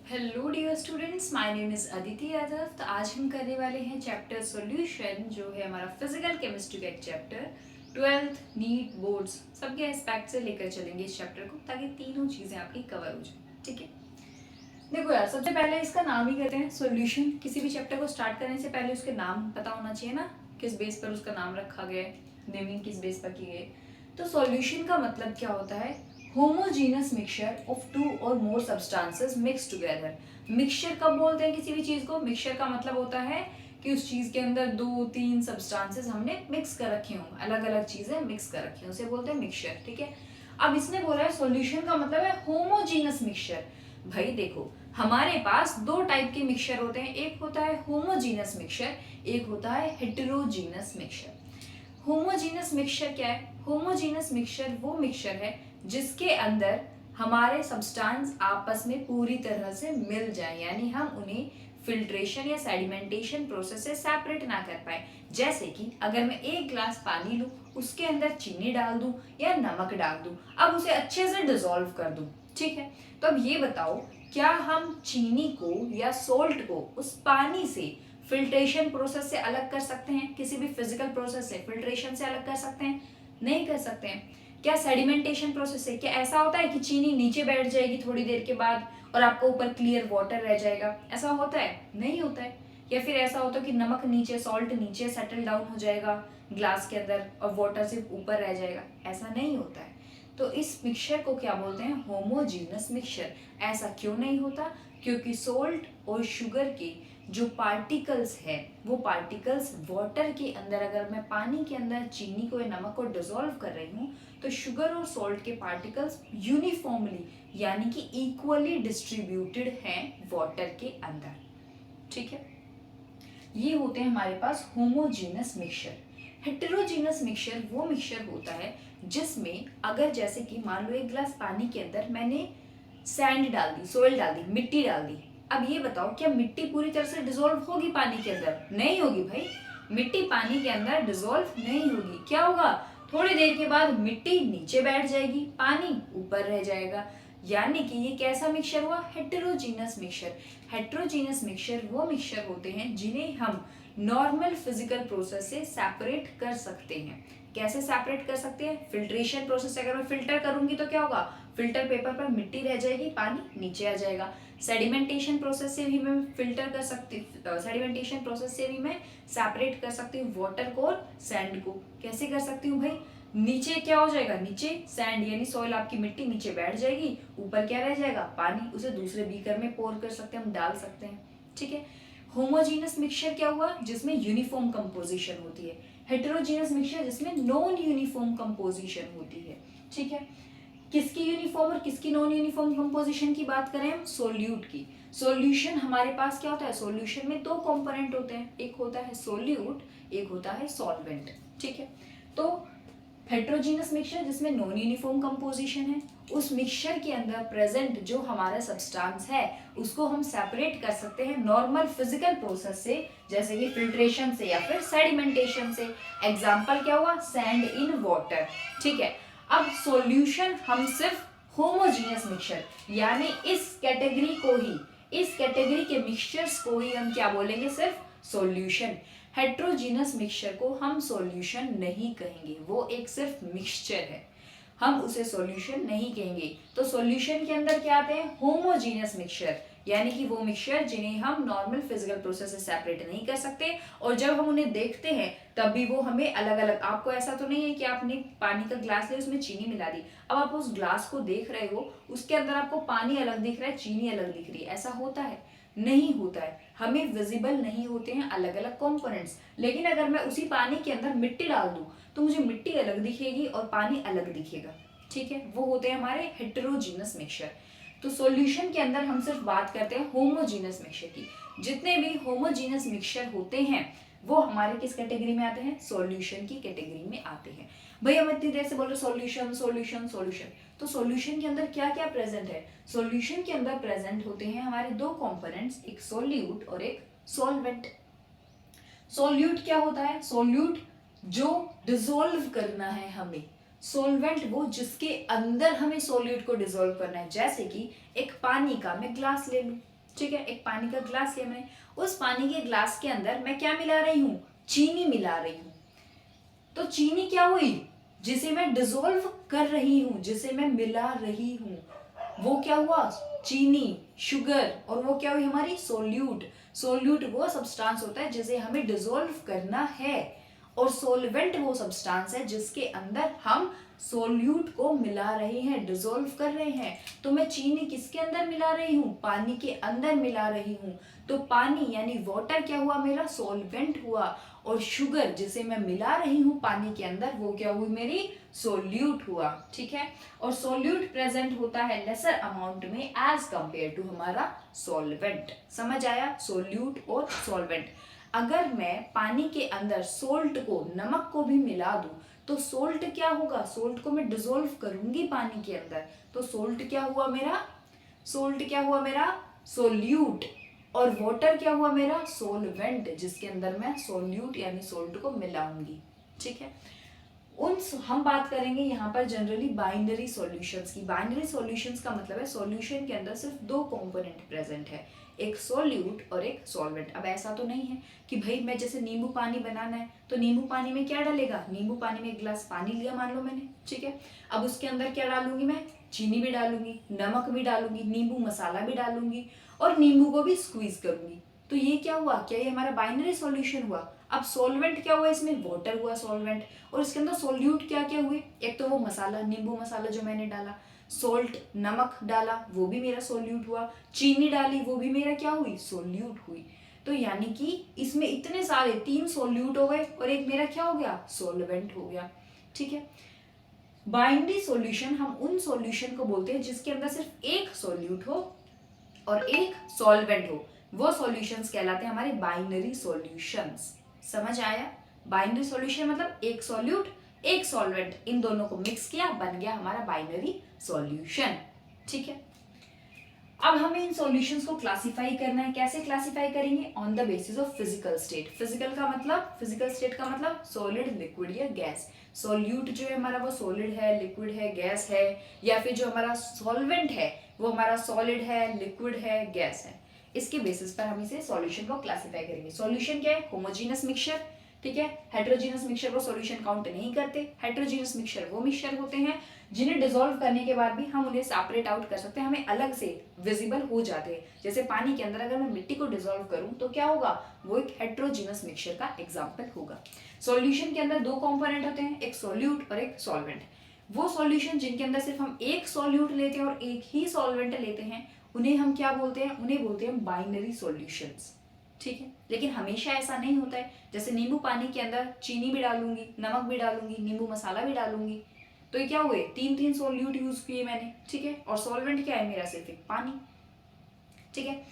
Hello dear students, my name is Aditi Yadav. तो आज हम करने वाले हैं चैप्टर सॉल्यूशन, जो है हमारा फिजिकल केमिस्ट्री का एक चैप्टर। 12th नीट बोर्ड्स सबके एस्पेक्ट से लेकर चलेंगे इस चैप्टर को, ताकि तीनों चीज़ें आपकी कवर हो जाए। ठीक है, देखो यार, सबसे पहले इसका नाम ही कहते हैं सॉल्यूशन। किसी भी चैप्टर को स्टार्ट करने से पहले उसके नाम पता होना चाहिए ना, किस बेस पर उसका नाम रखा गया है, नेमिंग किस बेस पर की गई। तो सॉल्यूशन का मतलब क्या होता है? होमोजीनस मिक्सचर ऑफ टू और मोर सब्सटेंसेस मिक्स टुगेदर। मिक्सचर कब बोलते हैं किसी भी चीज को? मिक्सचर का मतलब होता है कि उस चीज के अंदर 2-3 सब्सटेंसेस हमने मिक्स कर रखे हों, अलग अलग चीजें मिक्स कर रखी हों, उसे बोलते हैं मिक्सचर। ठीक है, अब इसने बोला है सॉल्यूशन का मतलब है होमोजीनस मिक्सचर। भाई देखो, हमारे पास दो टाइप के मिक्सचर होते हैं, एक होता है होमोजीनस मिक्सचर, एक होता है हेटेरोजीनस मिक्सचर। होमोजीनस मिक्सचर क्या है? होमोजीनस मिक्सचर वो मिक्सचर है जिसके अंदर हमारे सब्सटेंस आपस में पूरी तरह से मिल जाए, यानी हम उन्हें फिल्ट्रेशन या सेडिमेंटेशन प्रोसेस से सेपरेट ना कर पाए। जैसे कि अगर मैं एक ग्लास पानी लूं, उसके अंदर चीनी डाल दूं या नमक डाल दूं, अब उसे अच्छे से डिसॉल्व कर दूं। ठीक है, तो अब ये बताओ, क्या हम चीनी को या सोल्ट को उस पानी से फिल्ट्रेशन प्रोसेस से अलग कर सकते हैं? किसी भी फिजिकल प्रोसेस से फिल्ट्रेशन से अलग कर सकते हैं? नहीं कर सकते हैं। क्या सेडिमेंटेशन प्रोसेस से, क्या ऐसा होता है कि चीनी नीचे बैठ जाएगी थोड़ी देर के बाद और आपको ऊपर क्लियर वाटर रह जाएगा? ऐसा होता है? नहीं होता है। या फिर ऐसा होता है कि नमक नीचे, सॉल्ट नीचे सेटल डाउन हो जाएगा ग्लास के अंदर और वाटर सिर्फ ऊपर रह जाएगा? ऐसा नहीं होता है। तो इस मिक्सचर को क्या बोलते हैं? Homogeneous mixture. ऐसा क्यों नहीं होता? क्योंकि सोल्ट और शुगर के जो पार्टिकल्स है, वो पार्टिकल्स वाटर के अंदर, अगर मैं पानी के अंदर चीनी को या नमक को डिसॉल्व कर रही हूँ, तो शुगर और सॉल्ट के पार्टिकल्स यूनिफॉर्मली यानी कि इक्वली डिस्ट्रीब्यूटेड हैं वाटर के अंदर। ठीक है, ये होते हैं हमारे पास होमोजीनस मिक्सचर। हेटेरोजीनस मिक्सचर वो मिक्सचर होता है जिसमें अगर जैसे कि मान लो एक गिलास पानी के अंदर मैंने सैंड डाल दी, सोइल डाल दी, मिट्टी डाल दी। अब ये बताओ, क्या मिट्टी पूरी तरह से डिसॉल्व होगी पानी के अंदर? नहीं होगी भाई, मिट्टी पानी के अंदर डिसॉल्व नहीं होगी। क्या होगा? थोड़ी देर के बाद मिट्टी नीचे बैठ जाएगी, पानी ऊपर रह जाएगा। यानी कि ये कैसा मिक्सचर हुआ? Heterogeneous mixture. हेटेरोजीनस मिक्सचर वो मिक्सचर होते हैं जिन्हें हम नॉर्मल फिजिकल प्रोसेस से सेपरेट कर सकते हैं। कैसे सेपरेट कर सकते हैं? फिल्ट्रेशन प्रोसेस से अगर मैं फिल्टर करूंगी तो क्या होगा? फिल्टर पेपर पर मिट्टी रह जाएगी, पानी नीचे आ जाएगा। सेडिमेंटेशन प्रोसेस से भी मैं फिल्टर कर सकती, सेडिमेंटेशन प्रोसेस से भी मैं सेपरेट कर सकती हूँ वाटर को और सैंड को। कैसे कर सकती हूँ भाई? नीचे क्या हो जाएगा? नीचे सैंड यानी सॉइल, आपकी मिट्टी नीचे बैठ जाएगी, ऊपर क्या रह जाएगा? पानी। उसे दूसरे बीकर में पोर कर सकते हैं, हम डाल सकते हैं। ठीक है, होमोजीनस मिक्सचर क्या हुआ? जिसमें यूनिफॉर्म कंपोजिशन होती है। हेटेरोजीनस मिक्सचर जिसमें नॉन यूनिफॉर्म कंपोजिशन होती है। ठीक है, किसकी यूनिफॉर्म और किसकी नॉन यूनिफॉर्म कंपोजिशन की बात करें हम? सोल्यूट की। सॉल्यूशन हमारे पास क्या होता है? सॉल्यूशन में दो कंपोनेंट होते हैं, एक होता है सोल्यूट, एक होता है सॉल्वेंट। ठीक है, तो हेट्रोजीनस मिक्सचर जिसमें नॉन यूनिफॉर्म कंपोजिशन है, उस मिक्सचर के अंदर प्रेजेंट जो हमारा सब्सटेंस है उसको हम सेपरेट कर सकते हैं नॉर्मल फिजिकल प्रोसेस से, जैसे कि फिल्ट्रेशन से या फिर सेडिमेंटेशन से। एग्जांपल क्या हुआ? Sand in water. ठीक है, अब सॉल्यूशन हम सिर्फ होमोजीनियस मिक्सचर यानी इस कैटेगरी को ही, इस कैटेगरी के मिक्सचर्स को ही हम क्या बोलेंगे? सिर्फ सॉल्यूशन। हेट्रोजीनस मिक्सचर को हम सॉल्यूशन नहीं कहेंगे, वो एक सिर्फ मिक्सचर है, हम उसे सॉल्यूशन नहीं कहेंगे। तो सॉल्यूशन के अंदर क्या आते हैं? होमोजीनियस मिक्सचर, यानी कि वो मिक्सचर जिन्हें हम नॉर्मल फिजिकल प्रोसेस से सेपरेट नहीं कर सकते, और जब हम उन्हें देखते हैं तब भी वो हमें अलग अलग, आपको ऐसा तो नहीं है कि आपने पानी का ग्लास लिया, उसमें चीनी मिला दी, अब आप उस ग्लास को देख रहे हो, उसके अंदर आपको पानी अलग दिख रहा है, चीनी अलग दिख रही है, ऐसा होता है? नहीं होता है। हमें विजिबल नहीं होते हैं अलग अलग कंपोनेंट्स। लेकिन अगर मैं उसी पानी के अंदर मिट्टी डाल दूं तो मुझे मिट्टी अलग दिखेगी और पानी अलग दिखेगा। ठीक है, वो होते हैं हमारे हेटेरोजीनस मिक्सचर। तो सॉल्यूशन के अंदर हम सिर्फ बात करते हैं होमोजीनस मिक्सचर की। जितने भी होमोजीनस मिक्सचर होते हैं वो हमारे किस कैटेगरी में आते हैं? सॉल्यूशन की कैटेगरी में आते हैं। भाई हम इतनी देर से बोल रहे सॉल्यूशन सॉल्यूशन सॉल्यूशन, तो सॉल्यूशन के अंदर क्या क्या प्रेजेंट है? सॉल्यूशन के अंदर प्रेजेंट होते हैं हमारे दो कंपोनेंट्स, एक सोल्यूट और एक सॉल्वेंट। सोल्यूट क्या होता है? सोल्यूट जो डिसॉल्व करना है हमें, सोलवेंट वो जिसके अंदर हमें सोल्यूट को डिसॉल्व करना है। जैसे कि एक पानी का मैं ग्लास ले लूं, ठीक है, एक पानी का ग्लास लिया मैंने, उस पानी के ग्लास के अंदर मैं क्या मिला रही हूँ, चीनी मिला रही हूँ। तो चीनी क्या हुई, जिसे मैं डिसॉल्व कर रही हूँ, जिसे मैं मिला रही हूँ, वो क्या हुआ, चीनी, शुगर, और वो क्या हुई हमारी सोल्यूट। सोल्यूट वो सब्सटेंस होता है जिसे हमें डिसॉल्व करना है, और सोलवेंट वो सब्सटेंस है जिसके अंदर हम सोल्यूट को मिला रहे हैं, डिसॉल्व कर रहे हैं। तो मैं चीनी किसके अंदर मिला रही हूँ, पानी के अंदर मिला रही हूँ। तो पानी यानी वाटर क्या हुआ मेरा, सोलवेंट हुआ, और शुगर जिसे मैं मिला रही हूँ पानी के अंदर, वो क्या हुई मेरी, सोल्यूट हुआ। ठीक है, और सोल्यूट प्रेजेंट होता है लेसर अमाउंट में एज कंपेयर टू हमारा सॉल्वेंट। समझ आया, सोल्यूट और सॉल्वेंट। अगर मैं पानी के अंदर सोल्ट को, नमक को भी मिला दूं, तो सोल्ट क्या होगा, सोल्ट को मैं डिसॉल्व करूंगी पानी के अंदर, तो सोल्ट क्या हुआ मेरा, सोल्ट क्या हुआ मेरा, सोल्यूट, और वाटर क्या हुआ मेरा, सोलवेंट, जिसके अंदर मैं सोल्यूट यानी सोल्ट को मिलाऊंगी। ठीक है, हम बात करेंगे यहाँ पर जनरली बाइनरी सॉल्यूशंस की। बाइनरी सॉल्यूशंस का मतलब है सॉल्यूशन के अंदर सिर्फ दो कंपोनेंट प्रेजेंट है, एक सोल्यूट और एक सॉल्वेंट। अब ऐसा तो नहीं है कि भाई मैं जैसे नींबू पानी बनाना है तो नींबू पानी में क्या डालेगा, नींबू पानी में एक गिलास पानी लिया मान लो मैंने, ठीक है, अब उसके अंदर क्या डालूंगी मैं, चीनी भी डालूंगी, नमक भी डालूंगी, नींबू मसाला भी डालूंगी, और नींबू को भी स्क्वीज करूंगी। तो ये क्या हुआ, क्या ये हमारा बाइनरी सॉल्यूशन हुआ। अब सॉल्वेंट क्या हुआ, इसमें वाटर हुआ सॉल्वेंट, और इसके अंदर सोल्यूट क्या क्या हुए, एक तो वो मसाला, नींबू मसाला जो मैंने डाला, सोल्ट नमक डाला वो भी मेरा सोल्यूट हुआ, चीनी डाली वो भी मेरा क्या हुई, सोल्यूट हुई। तो यानी कि इसमें इतने सारे, तीन सोल्यूट हो गए और एक मेरा क्या हो गया, सोलवेंट हो गया। ठीक है, बाइनरी सॉल्यूशन हम उन सॉल्यूशन को बोलते हैं जिसके अंदर सिर्फ एक सोल्यूट हो और एक सॉल्वेंट हो, वो सॉल्यूशंस कहलाते हैं हमारे बाइनरी सॉल्यूशंस। समझ आया, बाइनरी सॉल्यूशन मतलब एक सॉल्यूट एक सॉल्वेंट, इन दोनों को मिक्स किया, बन गया हमारा बाइनरी सॉल्यूशन। ठीक है, अब हमें इन सॉल्यूशंस को क्लासिफाई करना है। कैसे क्लासिफाई करेंगे, on the basis of physical state. Physical का मतलब, फिजिकल स्टेट का मतलब सॉलिड, लिक्विड या गैस। सॉल्यूट जो है हमारा वो सॉलिड है, लिक्विड है, गैस है, या फिर जो हमारा सॉल्वेंट है वो हमारा सॉलिड है, लिक्विड है, गैस है। इसके बेसिस पर हम इसे सॉल्यूशन को क्लासिफाई करेंगे। सॉल्यूशन क्या है, होमोजीनस मिक्सचर, ठीक है, हेटेरोजीनस मिक्सचर को सॉल्यूशन काउंट नहीं करते। हेटेरोजीनस मिक्सचर वो मिक्सचर होते हैं जिन्हें डिसॉल्व करने के बाद भी हम उन्हें सेपरेट आउट कर सकते हैं, हमें अलग से विजिबल हो जाते हैं। जैसे पानी के अंदर अगर मैं मिट्टी को डिसॉल्व करूं तो क्या होगा, वो एक हेटेरोजीनस मिक्सचर का एग्जांपल होगा। सॉल्यूशन के अंदर दो कंपोनेंट होते हैं, एक सॉल्यूट और एक सॉल्वेंट। वो सॉल्यूशन जिनके अंदर सिर्फ हम एक सॉल्यूट लेते हैं और एक ही सॉल्वेंट लेते हैं, उन्हें हम क्या बोलते हैं, उन्हें बोलते हैं बाइनरी सॉल्यूशंस। ठीक है, लेकिन हमेशा ऐसा नहीं होता है। जैसे नींबू पानी के अंदर चीनी भी डालूंगी, नमक भी डालूंगी, नींबू मसाला भी डालूंगी, तो ये क्या हुए, तीन तीन सॉल्यूट यूज किए मैंने। ठीक है, और सॉल्वेंट क्या है मेरा, सिर्फ एक पानी। ठीक है,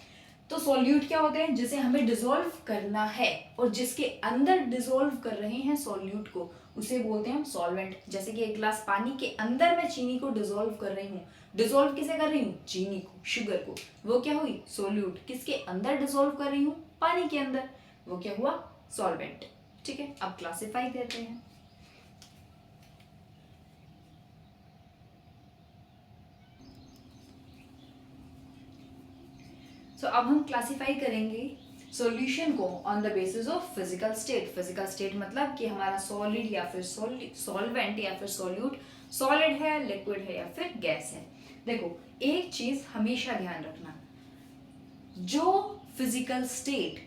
तो सॉल्यूट क्या होते हैं, जिसे हमें डिसॉल्व करना है और जिसके अंदर डिसॉल्व कर रहे हैं सॉल्यूट को, उसे बोलते हैं हम सॉल्वेंट। जैसे कि एक गिलास पानी के अंदर मैं चीनी को डिसॉल्व कर रही हूँ, डिसॉल्व किसे कर रही हूँ, चीनी को, शुगर को, वो क्या हुई, सॉल्यूट। किसके अंदर डिसॉल्व कर रही हूँ, पानी के अंदर, वो क्या हुआ, सॉल्वेंट। ठीक है, अब क्लासिफाई करते हैं। अब हम क्लासिफाई करेंगे सॉल्यूशन को on the basis of physical state. Physical state मतलब कि हमारा सॉलिड या फिर सॉल्वेंट या फिर सॉल्यूट सॉलिड है, लिक्विड है या फिर गैस है। देखो एक चीज हमेशा ध्यान रखना, जो फिजिकल स्टेट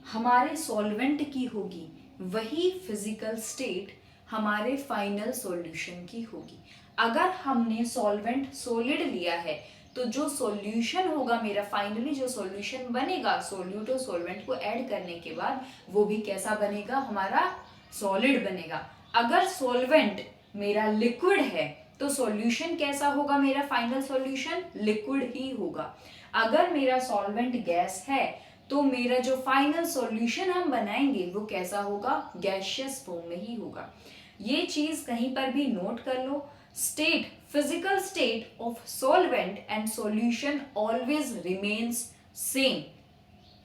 हमारे सॉल्वेंट की होगी वही फिजिकल स्टेट हमारे फाइनल सॉल्यूशन की होगी। अगर हमने सॉल्वेंट सॉलिड लिया है तो जो सॉल्यूशन होगा मेरा, फाइनली जो सॉल्यूशन बनेगा सॉल्यूट और सॉल्वेंट को ऐड करने के बाद, वो भी कैसा बनेगा, हमारा सॉलिड बनेगा। अगर सॉल्वेंट मेरा लिक्विड है तो सॉल्यूशन कैसा होगा, मेरा फाइनल सॉल्यूशन लिक्विड ही होगा। अगर मेरा सॉल्वेंट गैस है तो मेरा जो फाइनल सॉल्यूशन हम बनाएंगे वो कैसा होगा, गैसियस फॉर्म में ही होगा। ये चीज कहीं पर भी नोट कर लो, state, physical state of solvent and solution always remains same.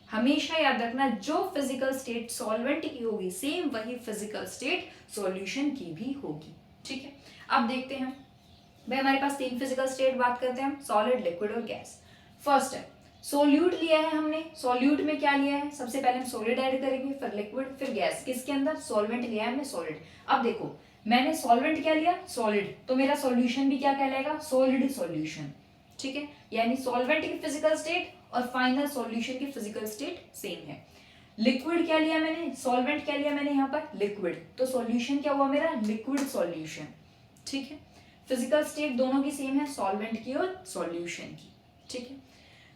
हमेशा याद रखना, जो फिजिकल स्टेट सॉल्वेंट की होगी सेम वही फिजिकल स्टेट सॉल्यूशन की भी होगी। ठीक है, अब देखते हैं भाई, हमारे पास तीन फिजिकल स्टेट बात करते हैं हम, सॉलिड, लिक्विड और गैस। फर्स्ट है सोल्यूट लिया है हमने, सोल्यूट में क्या लिया है, सबसे पहले हम सॉलिड ऐड करेंगे, फिर लिक्विड, फिर गैस, किसके अंदर, सॉल्वेंट लिया है हमने, सॉलिड। अब देखो मैंने सॉल्वेंट क्या लिया, सॉलिड, तो मेरा सॉल्यूशन भी क्या कहलाएगा, सॉलिड सॉल्यूशन, ठीक है। यानी सॉल्वेंट की फिजिकल स्टेट और फाइनल सॉल्यूशन की फिजिकल स्टेट सेम है। लिक्विड क्या लिया मैंने, सॉल्वेंट क्या लिया मैंने यहाँ पर, लिक्विड, तो सॉल्यूशन क्या हुआ मेरा, लिक्विड सॉल्यूशन, ठीक है। फिजिकल स्टेट दोनों की सेम है, सॉल्वेंट की और सॉल्यूशन की, ठीक है।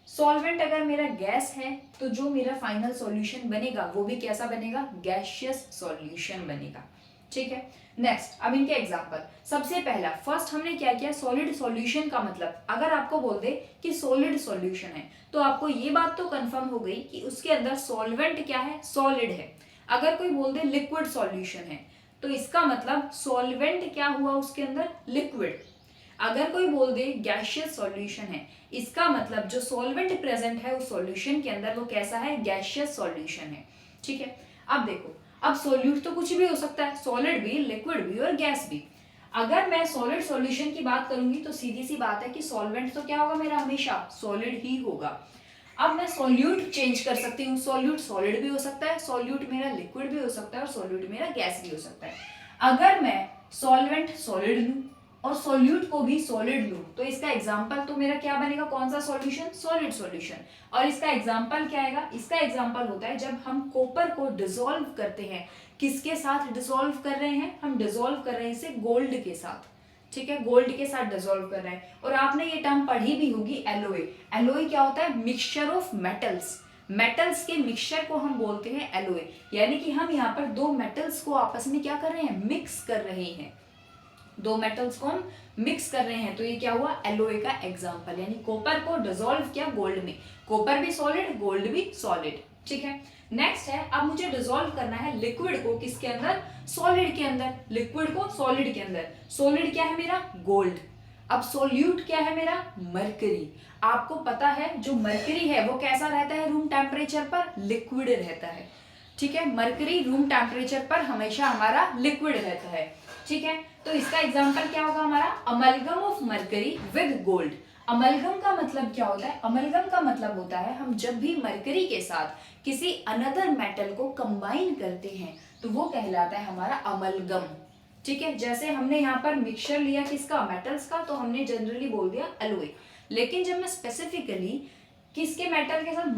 सॉल्वेंट अगर मेरा गैस है तो जो मेरा फाइनल सॉल्यूशन बनेगा वो भी कैसा बनेगा, गैसियस सॉल्यूशन बनेगा, ठीक है। नेक्स्ट, अब इनके एग्जांपल, सबसे पहला फर्स्ट हमने क्या किया, सॉलिड सॉल्यूशन का मतलब अगर आपको बोल दे कि सॉलिड सॉल्यूशन है तो आपको ये बात तो कंफर्म हो गई कि उसके अंदर सॉल्वेंट क्या है, सॉलिड है। अगर कोई बोल दे लिक्विड सॉल्यूशन है तो इसका मतलब सॉल्वेंट क्या हुआ उसके अंदर, लिक्विड। अगर कोई बोल दे गैसियस सॉल्यूशन है, इसका मतलब जो सॉल्वेंट प्रेजेंट है उस सॉल्यूशन के अंदर वो कैसा है, गैसियस सॉल्यूशन है, ठीक है। अब देखो, अब सॉल्यूट तो कुछ भी हो सकता है, सॉलिड भी, लिक्विड भी और गैस भी। अगर मैं सॉलिड सॉल्यूशन की बात करूंगी तो सीधी सी बात है कि सॉल्वेंट तो क्या होगा मेरा, हमेशा सॉलिड ही होगा। अब मैं सॉल्यूट चेंज कर सकती हूँ, सॉल्यूट सॉलिड भी हो सकता है, सॉल्यूट मेरा लिक्विड भी हो सकता है और सॉल्यूट मेरा गैस भी हो सकता है। अगर मैं सॉल्वेंट सॉलिड लूँ और सॉल्यूट को भी सॉलिड लूँ तो इसका एग्जांपल तो मेरा क्या बनेगा, कौन सा सॉल्यूशन, सॉलिड सॉल्यूशन। और इसका एग्जांपल क्या आएगा, इसका एग्जांपल होता है जब हम कॉपर को डिसॉल्व करते हैं, किसके साथ डिसॉल्व कर रहे हैं, हम डिसॉल्व कर रहे हैं इसे गोल्ड के साथ, ठीक है, गोल्ड के साथ डिसॉल्व कर रहे हैं। और आपने ये टर्म पढ़ी भी होगी, एलोय। एलोय क्या होता है, मिक्सचर ऑफ मेटल्स, मेटल्स के मिक्सचर को हम बोलते हैं एलोय। यानी कि हम यहाँ पर दो मेटल्स को आपस में क्या कर रहे हैं, मिक्स कर रहे हैं, दो मेटल्स को हम मिक्स कर रहे हैं, तो ये क्या हुआ, एलोय का एग्जांपल। यानी कॉपर को डिसॉल्व किया गोल्ड में, कॉपर भी सॉलिड, गोल्ड भी सॉलिड, ठीक है। नेक्स्ट है, अब मुझे डिसॉल्व करना है लिक्विड को किसके अंदर, सॉलिड के अंदर, लिक्विड को सॉलिड के अंदर। सॉलिड क्या है मेरा, गोल्ड। अब सोल्यूट क्या है मेरा, मरकरी। आपको पता है जो मरकरी है वो कैसा रहता है रूम टेम्परेचर पर, लिक्विड रहता है, ठीक है। मरकरी रूम टेम्परेचर पर हमेशा हमारा लिक्विड रहता है, ठीक है। तो इसका एग्जांपल क्या होगा हमारा, amalgam of mercury with gold. Amalgam का मतलब क्या होता है, अमलगम का मतलब होता है हम जब भी मरकरी के साथ किसी अनदर मेटल को कंबाइन करते हैं तो वो कहलाता है हमारा अमलगम, ठीक है। जैसे हमने यहाँ पर मिक्सचर लिया किसका, मेटल्स का, तो हमने जनरली बोल दिया एलोय। लेकिन जब मैं स्पेसिफिकली किसके मेटल के साथ,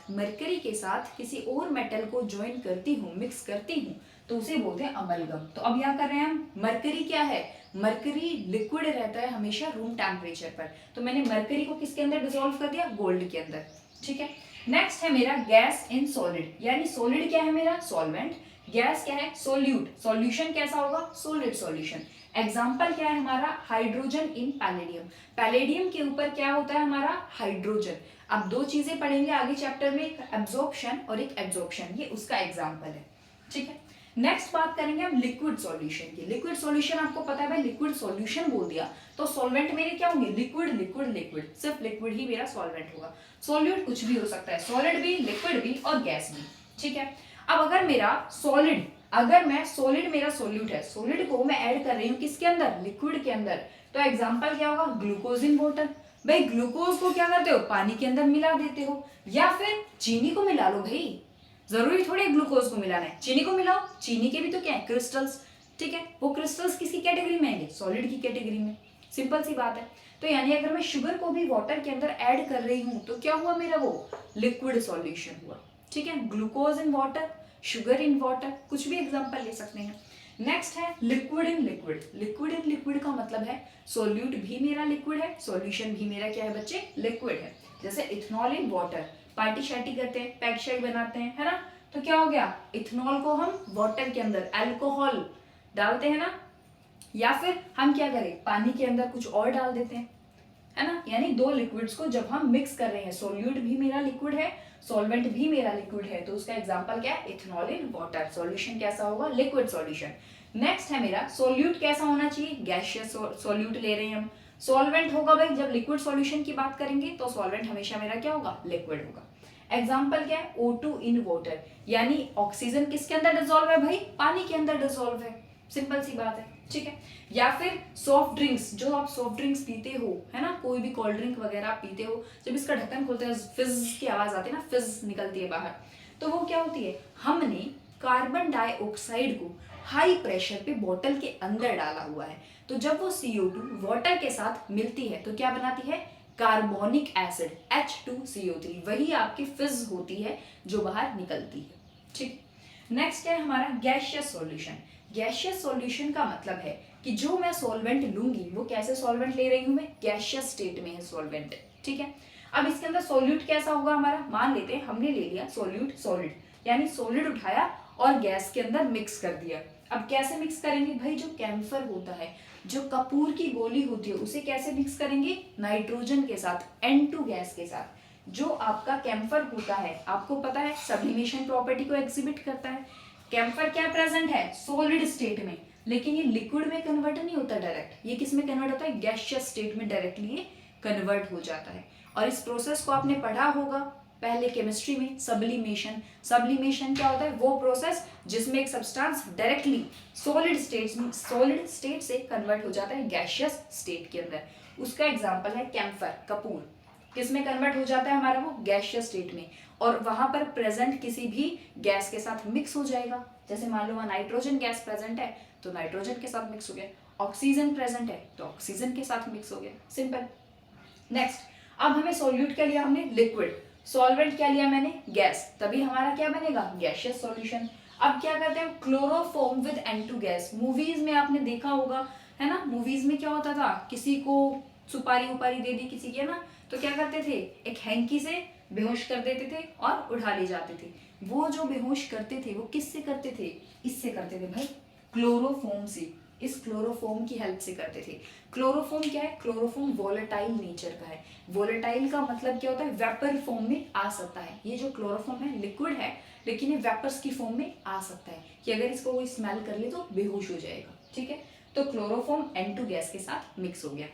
मरकरी के साथ किसी और मेटल को ज्वाइन करती हूँ, मिक्स करती हूँ, तो उसे बोलते हैं अमलगम। तो अब यहाँ कर रहे हैं हम, मरकरी क्या है, मरकरी लिक्विड रहता है हमेशा रूम टेम्परेचर पर, तो मैंने मरकरी को किसके अंदर डिसॉल्व कर दिया, गोल्ड के अंदर, ठीक है। नेक्स्ट है मेरा गैस इन सॉलिड, यानी सॉलिड क्या है मेरा, सॉल्वेंट, गैस क्या है, सोल्यूट, सॉल्यूशन कैसा होगा, सॉलिड सॉल्यूशन। एग्जाम्पल क्या है हमारा, हाइड्रोजन इन पैलेडियम, पैलेडियम के ऊपर क्या होता है हमारा, हाइड्रोजन। अब दो चीजें पढ़ेंगे आगे चैप्टर में, एक एब्जॉर्प्शन और एक एब्जॉर्प्शन, ये उसका एग्जाम्पल है, ठीक है। नेक्स्ट बात करेंगे हम लिक्विड सॉल्यूशन की। लिक्विड सॉल्यूशन आपको पता है भाई, लिक्विड सॉल्यूशन बोल दिया तो सॉल्वेंट मेरे क्या होंगे, लिक्विड लिक्विड लिक्विड, सिर्फ लिक्विड ही मेरा सॉल्वेंट होगा। सॉल्यूट कुछ भी हो सकता है, सॉलिड भी, लिक्विड भी और गैस भी, ठीक है। अब अगर मेरा सॉलिड, अगर मैं सॉलिड मेरा सोल्यूट है, सॉलिड को मैं ऐड कर रही हूँ किसके अंदर, लिक्विड के अंदर, तो एग्जांपल क्या होगा, ग्लूकोज इन वाटर। भाई ग्लूकोज को क्या करते हो, पानी के अंदर मिला देते हो, या फिर चीनी को मिला लो, भाई जरूरी थोड़ी ग्लूकोज को मिलाना है, चीनी को मिलाओ, चीनी के भी तो क्या है, क्रिस्टल्स, ठीक है। वो क्रिस्टल्स किसकी कैटेगरी में आएंगे, सॉलिड की कैटेगरी में, सिंपल सी बात है। तो यानी अगर मैं शुगर को भी वाटर के अंदर ऐड कर रही हूँ तो क्या हुआ मेरा, वो लिक्विड सॉल्यूशन हुआ, ठीक है। Glucose in water, sugar in water, कुछ भी एग्जांपल ले सकते हैं। नेक्स्ट है liquid in liquid. Liquid in liquid का मतलब है सोल्यूट भी मेरा लिक्विड है, सॉल्यूशन भी मेरा क्या है बच्चे, लिक्विड है। जैसे इथेनॉल इन वाटर, पार्टी शार्टी करते हैं, पैक शैक बनाते हैं, है ना, तो क्या हो गया, इथेनॉल को हम वाटर के अंदर अल्कोहल डालते हैं ना, या फिर हम क्या करें, पानी के अंदर कुछ और डाल देते हैं, है ना। यानी दो लिक्विड्स को जब हम मिक्स कर रहे हैं, सोल्यूट भी मेरा लिक्विड है, सॉल्वेंट भी मेरा लिक्विड है, तो उसका एग्जांपल क्या है, इथेनॉल इन वाटर, सॉल्यूशन कैसा होगा, लिक्विड सॉल्यूशन। नेक्स्ट है मेरा सोल्यूट कैसा होना चाहिए, गैसियस सॉल्यूट ले रहे हैं हम। सॉल्वेंट होगा भाई, जब लिक्विड सॉल्यूशन की बात करेंगे तो सॉल्वेंट हमेशा मेरा क्या होगा, लिक्विड होगा। एग्जाम्पल क्या है, O2 इन वाटर, यानी ऑक्सीजन किसके अंदर डिसॉल्व है भाई, पानी के अंदर डिसॉल्व है, सिंपल सी बात है। ठीक है। या फिर सॉफ्ट ड्रिंक्स, जो आप सॉफ्ट ड्रिंक्स पीते हो, है ना, कोई भी कोल्ड ड्रिंक वगैरह आप पीते हो, जब इसका ढक्कन खोलते हैं फिज की आवाज आती है ना, फिज निकलती है बाहर, तो वो क्या होती है, हमने कार्बन डाइऑक्साइड को हाई प्रेशर पे बोतल के अंदर डाला हुआ है, तो जब वो CO2 वाटर के साथ मिलती है तो क्या बनाती है, कार्बोनिक एसिड H2CO3, वही आपकी फिज होती है जो बाहर निकलती है। ठीक। नेक्स्ट है हमारा गैसियस सॉल्यूशन। गैसियस सॉल्यूशन का मतलब है कि जो मैं सॉल्वेंट लूंगी वो कैसे सॉल्वेंट ले रही हूं मैं, गैसियस स्टेट में है सॉल्वेंट। ठीक है। अब इसके अंदर सॉल्यूट कैसा होगा हमारा, मान लेते हैं हमने ले लिया सॉल्यूट, सॉलिड, यानी सॉलिड उठाया और गैस के अंदर मिक्स कर दिया। अब कैसे मिक्स करेंगे भाई, जो कैम्फर होता है, जो कपूर की गोली होती है, उसे कैसे मिक्स करेंगे, नाइट्रोजन के साथ, N2 गैस के साथ। जो आपका कैम्फर होता है, आपको पता है सब्लिमेशन प्रॉपर्टी को एग्जिबिट करता है। कैम्फर क्या प्रेजेंट है, सॉलिड स्टेट में, लेकिन ये लिक्विड में कन्वर्ट नहीं होता डायरेक्ट, ये किस में कन्वर्ट होता है, गैसियस स्टेट में डायरेक्टली ये कन्वर्ट हो जाता है। और इस प्रोसेस को आपने पढ़ा होगा पहले केमिस्ट्री में, सब्लिमेशन। सब्लिमेशन क्या होता है, वो प्रोसेस जिसमें एक सब्सटेंस डायरेक्टली सॉलिड स्टेट से कन्वर्ट हो जाता है गैसियस स्टेट के अंदर। उसका एग्जांपल है कैम्फर, कपूर, किसमें कन्वर्ट हो जाता है हमारा, वो गैसियस स्टेट में, और वहां पर प्रेजेंट किसी भी गैस के साथ मिक्स हो जाएगा। जैसे मान लो वहां नाइट्रोजन गैस प्रेजेंट है तो नाइट्रोजन के साथ मिक्स हो गया, ऑक्सीजन प्रेजेंट है तो ऑक्सीजन के साथ मिक्स हो गया, सिंपल। नेक्स्ट, अब हमें सॉल्यूट क्या लिया हमने, लिक्विड, सॉल्वेंट क्या लिया मैंने, गैस, तभी हमारा क्या बनेगा, गैसियस सॉल्यूशन। अब क्या करते हैं, chloroform with N2 gas. Movies में आपने देखा होगा, है ना, मूवीज में क्या होता था, किसी को सुपारी उपारी दे दी किसी की, है ना, तो क्या करते थे, एक हैंकी से बेहोश कर देते थे और उठा ले जाते थे। वो जो बेहोश करते थे वो किससे करते थे, इससे करते थे भाई, क्लोरोफॉर्म से, इस क्लोरोफॉर्म की हेल्प से करते थे। क्लोरोफॉर्म क्या है, क्लोरोफॉर्म वोलेटाइल नेचर का है। वोलेटाइल का मतलब क्या होता है, वेपर फॉर्म में आ सकता है। ये जो क्लोरोफॉर्म है लिक्विड है, लेकिन ये वेपर्स की फॉर्म में आ सकता है कि अगर इसको कोई स्मेल कर ले तो बेहोश हो जाएगा। ठीक है, तो क्लोरोफॉर्म N2 गैस के साथ मिक्स हो गया।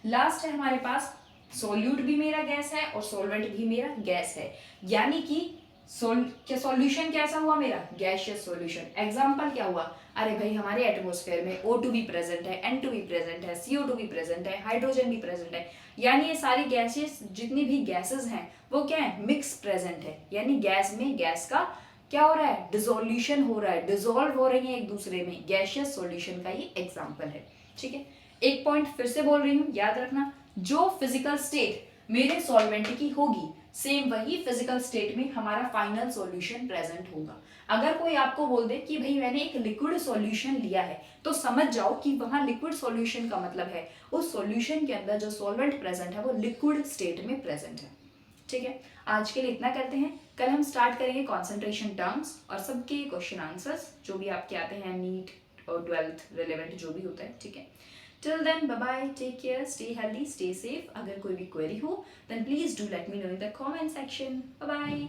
लास्ट है हमारे पास, सोल्यूट भी मेरा गैस है और सॉल्वेंट भी मेरा गैस है, यानी कि सॉल्यूशन कैसा हुआ मेरा, गैसियस सॉल्यूशन। एग्जांपल क्या हुआ, अरे भाई हमारे एटमॉस्फेयर में O2 भी प्रेजेंट है, N2 भी प्रेजेंट है, CO2 भी प्रेजेंट है, हाइड्रोजन भी प्रेजेंट है, यानी ये सारी गैसेस, जितनी भी गैसेस हैं वो क्या है, मिक्स प्रेजेंट है, यानी गैस में गैस का क्या हो रहा है, डिसोल्यूशन हो रहा है, डिसॉल्व हो रही है एक दूसरे में, गैसियस सॉल्यूशन का ये एग्जांपल है। ठीक है, एक पॉइंट फिर से बोल रही हूँ, याद रखना, जो फिजिकल स्टेट मेरे सॉल्वेंट की होगी सेम वही फिजिकल स्टेट में हमारा फाइनल सॉल्यूशन प्रेजेंट होगा। अगर कोई आपको बोल दे कि भाई मैंने एक लिक्विड सॉल्यूशन लिया है, तो समझ जाओ कि वहां लिक्विड सॉल्यूशन का मतलब है उस सॉल्यूशन के अंदर जो सॉल्वेंट प्रेजेंट है वो लिक्विड स्टेट में प्रेजेंट है। ठीक है, आज के लिए इतना करते हैं, कल हम स्टार्ट करेंगे कॉन्सेंट्रेशन टर्म्स और सबके क्वेश्चन आंसर्स जो भी आपके आते हैं, नीट और 12th रिलेवेंट जो भी होता है। ठीक है, till then bye bye, take care, stay healthy, stay safe। अगर कोई भी क्वेरी हो then please do let me know in the comment section। bye bye।